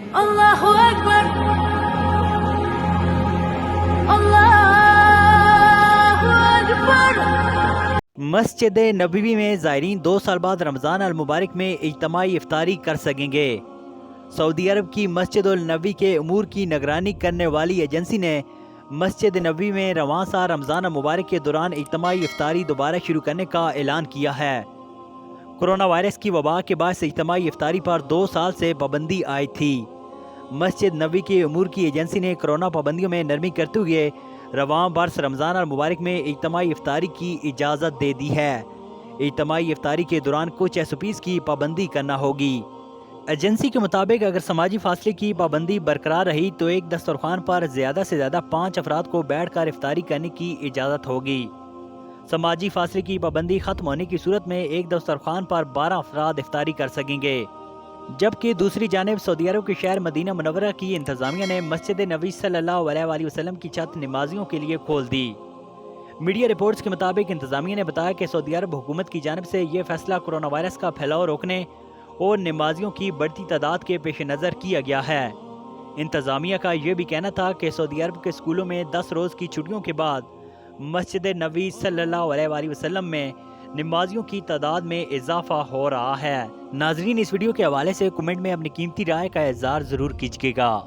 Allahu Akbar, Allahu Akbar। Masjid Nabawi میں زائرین 2 سال بعد رمضان المبارک میں اجتماعی افطاری کر سکیں گے۔ سعودی عرب کی مسجد النبوی کے امور کی نگرانی کرنے والی ایجنسی نے مسجد نبوی میں رواں سال رمضان المبارک کے دوران اجتماعی افطاری دوبارہ شروع کرنے کا اعلان کیا ہے۔ کرونا وائرس کی وبا کے باعث اجتماعی افطاری پر 2 سال سے پابندی عائد تھی۔ مسجد نبوی کے امور کی ایجنسی نے کرونا پابندیوں میں نرمی کرتے ہوئے رواں برس رمضان المبارک میں اجتماعی افطاری کی اجازت دے دی ہے۔ اجتماعی افطاری کے دوران کچھ SOPs کی پابندی کرنا ہوگی۔ ایجنسی کے مطابق اگر سماجی فاصلے کی پابندی برقرار رہی تو ایک دسترخوان پر زیادہ سے زیادہ 5 افراد کو بیٹھ کر افطاری کرنے کی اجازت ہوگی۔ سماجی فاصلے کی پابندی ختم ہونے کی صورت میں ایک دسترخوان پر 12 افراد افطاری کر سکیں گے، جبکہ دوسری جانب سعودی عرب کے شہر مدینہ منورہ کی انتظامیہ نے مسجد نبوی صلی اللہ علیہ وسلم کی چھت نمازیوں کے لیے کھول دی۔ میڈیا رپورٹس کے مطابق انتظامیہ نے بتایا کہ سعودی عرب حکومت کی جانب سے یہ فیصلہ کرونا وائرس کا پھیلاؤ روکنے اور نمازیوں کی بڑھتی تعداد کے پیش نظر کیا گیا ہے۔ انتظامیہ کا یہ بھی کہنا تھا کہ سعودی عرب کے اسکولوں میں 10 روز کی چھٹیوں کے بعد مسجد نبوی صلی اللہ علیہ وسلم میں نمازیوں کی تعداد میں اضافہ ہو رہا ہے۔ ناظرین، اس ویڈیو کے حوالے سے کمنٹ میں اپنی قیمتی رائے کا اظہار ضرور کیجیے گا۔